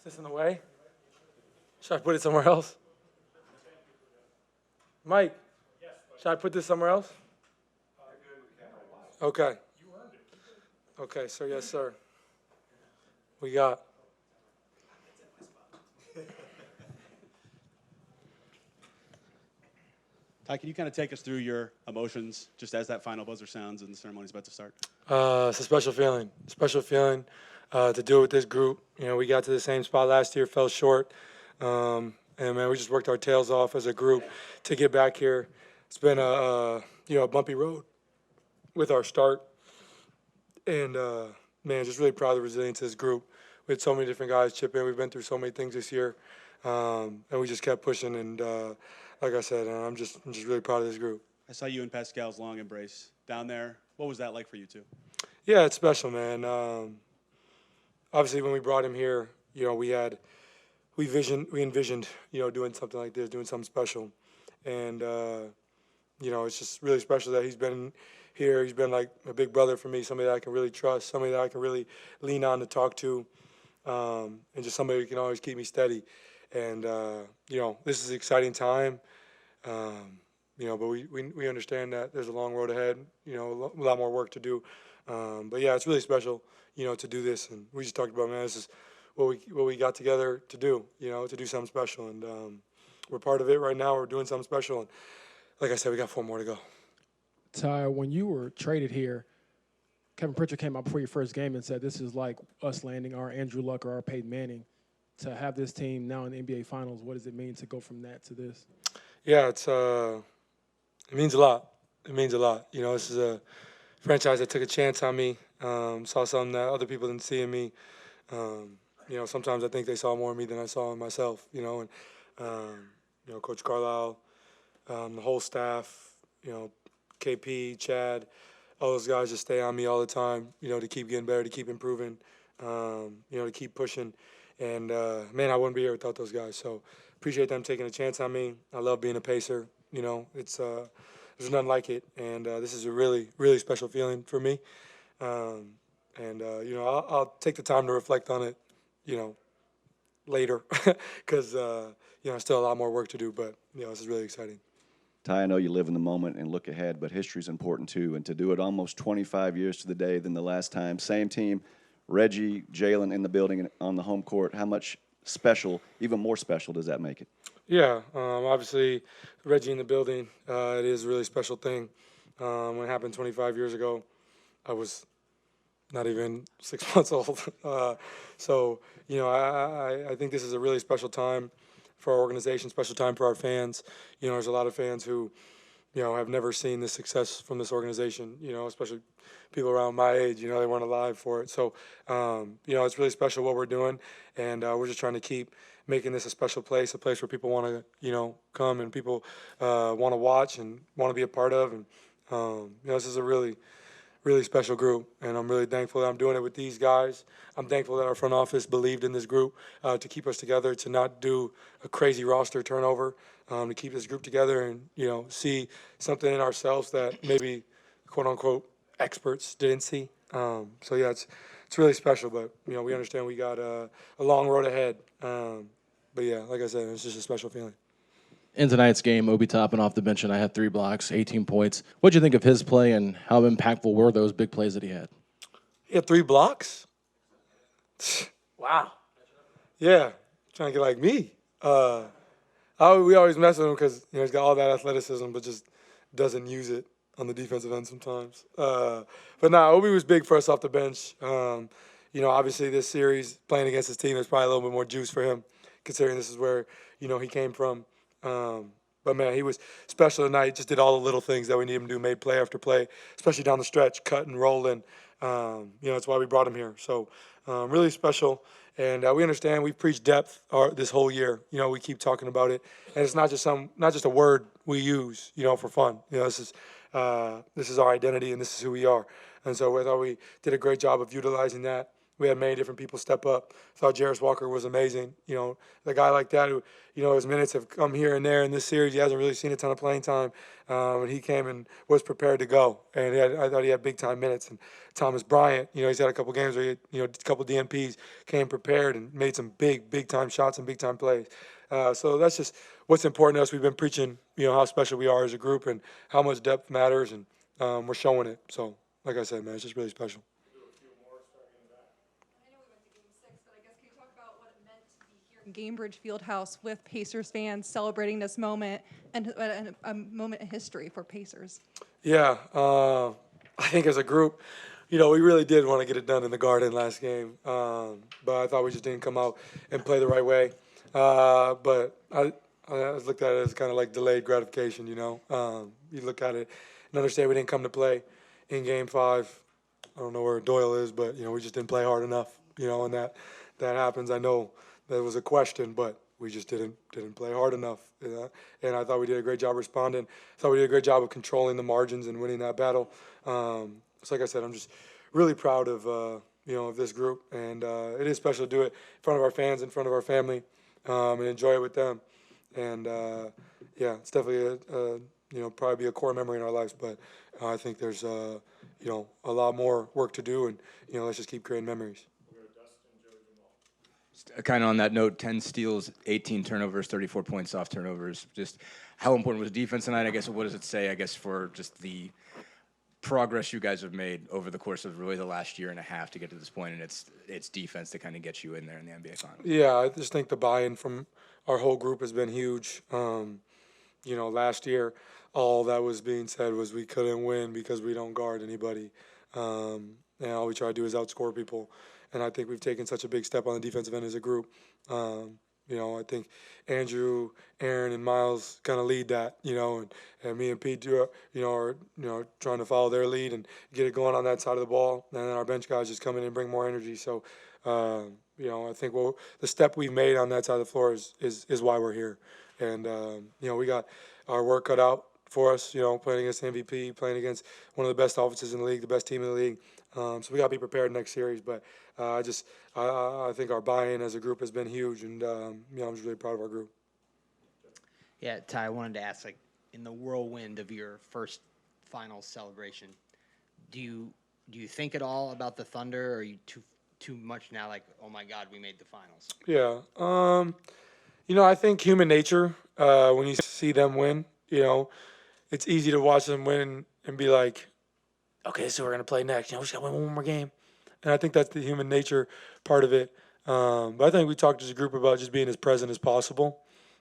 Is this in the way? Should I put it somewhere else? Mike, should I put this somewhere else? Okay. Okay, sir, yes, sir. We got. Ty, can you kind of take us through your emotions just as that final buzzer sounds and the ceremony's about to start? It's a special feeling. Special feeling to do it with this group. You know, we got to the same spot last year, fell short, and man, we just worked our tails off as a group to get back here. It's been a bumpy road with our start, and man, just really proud of the resilience of this group. We had so many different guys chip in. We've been through so many things this year, and we just kept pushing. And like I said, I'm just really proud of this group. I saw you and Pascal's long embrace down there. What was that like for you two? Yeah, it's special, man. Obviously, when we brought him here, you know, we envisioned, you know, doing something like this, doing something special, and you know, it's just really special that he's been here. He's been like a big brother for me, somebody that I can really trust, somebody that I can really lean on to talk to, and just somebody who can always keep me steady. And you know, this is an exciting time. You know, but we understand that there's a long road ahead. You know, a lot more work to do. But yeah, it's really special, you know, to do this. And we just talked about, man, this is what we got together to do. You know, to do something special. And we're part of it right now. We're doing something special. And like I said, we got 4 more to go. Ty, when you were traded here, Kevin Pritchard came out before your first game and said this is like us landing our Andrew Luck or our Peyton Manning. To have this team now in the NBA Finals, what does it mean to go from that to this? Yeah, it means a lot. It means a lot. You know, this is a franchise that took a chance on me, saw something that other people didn't see in me. You know, sometimes I think they saw more in me than I saw in myself, you know. And, you know, Coach Carlisle, the whole staff, you know, KP, Chad, all those guys just stay on me all the time, you know, to keep getting better, to keep improving, you know, to keep pushing. And, man, I wouldn't be here without those guys. So appreciate them taking a chance on me. I love being a Pacer. You know, there's nothing like it. And this is a really, really special feeling for me. And, you know, I'll take the time to reflect on it, you know, later because, you know, still a lot more work to do. But, you know, this is really exciting. Ty, I know you live in the moment and look ahead, but history's important too. And to do it almost 25 years to the day than the last time, same team, Reggie, Jalen in the building and on the home court, how much special, even more special, does that make it? Yeah, obviously, Reggie in the building, it is a really special thing. When it happened 25 years ago, I was not even 6 months old. So, you know, I think this is a really special time for our organization, special time for our fans. You know, there's a lot of fans who, you know, have never seen the success from this organization, you know, especially people around my age, you know, they weren't alive for it. So, you know, it's really special what we're doing, and we're just trying to keep making this a special place, a place where people want to, you know, come and people want to watch and want to be a part of. And, you know, this is a really, really special group, and I'm really thankful that I'm doing it with these guys. I'm thankful that our front office believed in this group to keep us together, to not do a crazy roster turnover, to keep this group together and, you know, see something in ourselves that maybe, quote unquote, experts didn't see. So yeah, it's really special, but you know, we understand we got a long road ahead. But yeah, like I said, it's just a special feeling. In tonight's game, Obi Toppin off the bench, and I had 3 blocks, 18 points. What'd you think of his play, and how impactful were those big plays that he had? He had 3 blocks? Wow. Yeah, trying to get like me. We always mess with him because, you know, he's got all that athleticism, but just doesn't use it on the defensive end sometimes. But nah, Obi was big for us off the bench. You know, obviously this series, playing against his team, is probably a little bit more juice for him, considering this is where, you know, he came from. But, man, he was special tonight, just did all the little things that we need him to do, made play after play, especially down the stretch, cutting, rolling. You know, that's why we brought him here. So, really special. And we understand we've preached depth this whole year. You know, we keep talking about it. And it's not just a word we use, you know, for fun. You know, this is our identity and this is who we are. And so I thought we did a great job of utilizing that. we had many different people step up. I thought Jarris Walker was amazing. You know, the guy like that who, you know, his minutes have come here and there in this series. He hasn't really seen a ton of playing time. And he came and was prepared to go. And I thought he had big time minutes. And Thomas Bryant, you know, he's had a couple games where he had, you know, a couple DNPs, came prepared and made some big time shots and big time plays. So that's just what's important to us. We've been preaching, you know, how special we are as a group and how much depth matters, and we're showing it. So, like I said, man, it's just really special. In Gainbridge Fieldhouse with Pacers fans celebrating this moment and a moment in history for Pacers. Yeah, I think as a group, you know, we really did want to get it done in the Garden last game, but I thought we just didn't come out and play the right way. But I looked at it as kind of like delayed gratification, you know. You look at it and understand we didn't come to play in Game 5. I don't know where Doyle is, but, you know, we just didn't play hard enough, you know, and that happens. I know that was a question, but we just didn't play hard enough. You know? And I thought we did a great job responding. I thought we did a great job of controlling the margins and winning that battle. So like I said, I'm just really proud of, you know, of this group. And it is special to do it in front of our fans, in front of our family, and enjoy it with them. And, yeah, it's definitely, you know, probably be a core memory in our lives. But I think there's, you know, a lot more work to do. And, you know, let's just keep creating memories. Kind of on that note, 10 steals, 18 turnovers, 34 points off turnovers. Just how important was defense tonight? I guess what does it say, I guess, for just the progress you guys have made over the course of really the last year and a half to get to this point, and it's defense to kind of get you in there in the NBA Finals? Yeah, I just think the buy-in from our whole group has been huge. You know, last year, all that was being said was we couldn't win because we don't guard anybody. And all we try to do is outscore people. And I think we've taken such a big step on the defensive end as a group. You know, I think Andrew, Aaron, and Miles kind of lead that, you know, and me and Pete do, you know, are, you know, trying to follow their lead and get it going on that side of the ball. And then our bench guys just come in and bring more energy. So, you know, I think the step we've made on that side of the floor is why we're here. And, you know, we got our work cut out for us, you know, playing against MVP, playing against one of the best offenses in the league, the best team in the league. So we got to be prepared next series. But I think our buy-in as a group has been huge, and you know, I'm just really proud of our group. Yeah, Ty, I wanted to ask, like, in the whirlwind of your first finals celebration, do you think at all about the Thunder, or are you too much now, like, oh my God, we made the finals? Yeah, you know, I think human nature, when you see them win, you know, it's easy to watch them win and be like, okay, so we're gonna play next. You know, we just gotta win one more game. And I think that's the human nature part of it. But I think we talked as a group about just being as present as possible,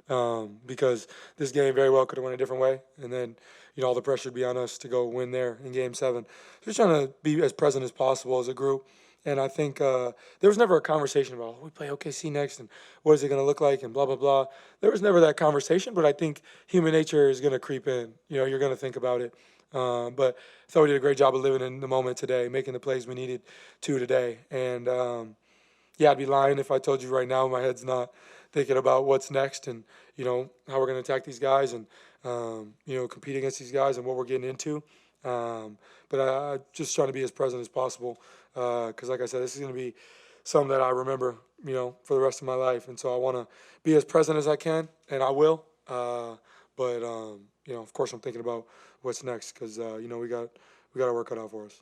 because this game very well could have went a different way. And then, you know, all the pressure would be on us to go win there in Game 7. Just trying to be as present as possible as a group. And I think there was never a conversation about, oh, we play OKC next and what is it going to look like and blah, blah, blah. There was never that conversation, but I think human nature is going to creep in. You know, you're going to think about it. But I thought we did a great job of living in the moment today, making the plays we needed to today. And, yeah, I'd be lying if I told you right now my head's not thinking about what's next and, you know, how we're going to attack these guys and, you know, compete against these guys and what we're getting into. But I just trying to be as present as possible because, like I said, this is going to be something that I remember, you know, for the rest of my life. And so I want to be as present as I can, and I will. But you know, of course, I'm thinking about what's next because, you know, we got to work it out for us.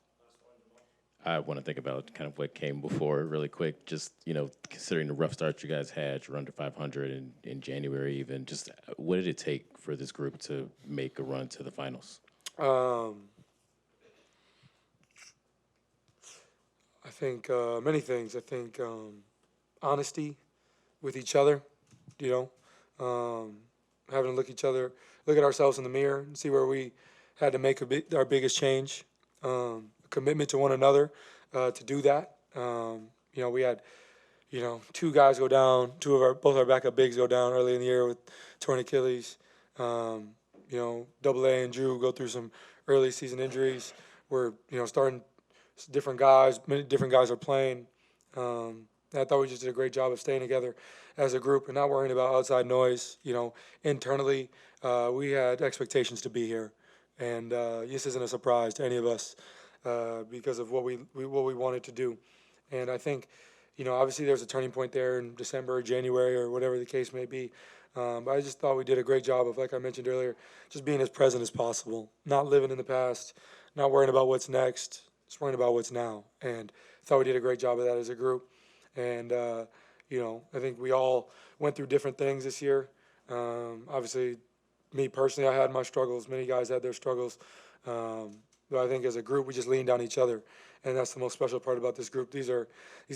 I want to think about kind of what came before really quick. Just, you know, considering the rough start you guys had, you're under 500 in January even. Just what did it take for this group to make a run to the finals? I think many things. I think honesty with each other, you know, having to look at ourselves in the mirror and see where we had to make our biggest change. Commitment to one another to do that. You know, we had, you know, two guys go down, both our backup bigs go down early in the year with torn Achilles. You know, AA and Drew go through some early season injuries. We're, you know, starting different guys. Many different guys are playing. I thought we just did a great job of staying together as a group and not worrying about outside noise. You know, internally, we had expectations to be here, and this isn't a surprise to any of us because of what we wanted to do. And I think, obviously there's a turning point there in December or January or whatever the case may be. But I just thought we did a great job of, like I mentioned earlier, just being as present as possible, not living in the past, not worrying about what's next, just worrying about what's now. And I thought we did a great job of that as a group. And, I think we all went through different things this year. Obviously, me personally, I had my struggles. Many guys had their struggles. But I think as a group, we just leaned on each other. And that's the most special part about this group. These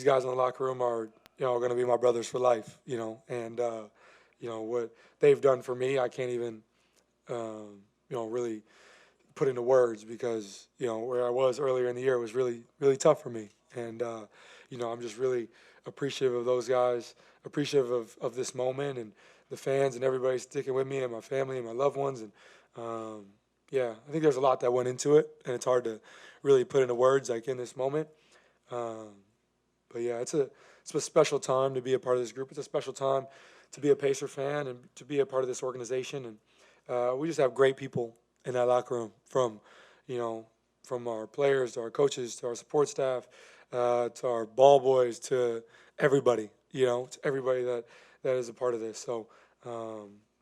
guys in the locker room are, going to be my brothers for life, and, what they've done for me, I can't even, really put into words because, where I was earlier in the year was really, really tough for me. And, I'm just really appreciative of those guys, appreciative of this moment and the fans and everybody sticking with me and my family and my loved ones. And, I think there's a lot that went into it, and it's hard to really put into words like in this moment. But yeah, it's a special time to be a part of this group. It's a special time to be a Pacer fan and to be a part of this organization. And we just have great people in that locker room, from our players to our coaches to our support staff to our ball boys to everybody. To everybody that is a part of this. So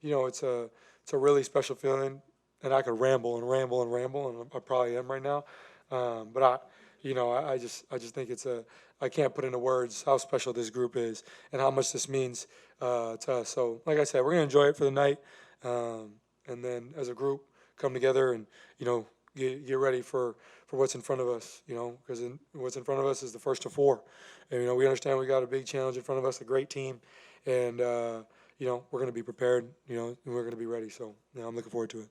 it's a really special feeling. And I could ramble and ramble and ramble, and I probably am right now. But I just think I can't put into words how special this group is and how much this means to us. So, like I said, we're gonna enjoy it for the night, and then as a group come together and get ready for what's in front of us. Because what's in front of us is the first of four, and we understand we got a big challenge in front of us, a great team, and we're gonna be prepared. And we're gonna be ready. So, I'm looking forward to it.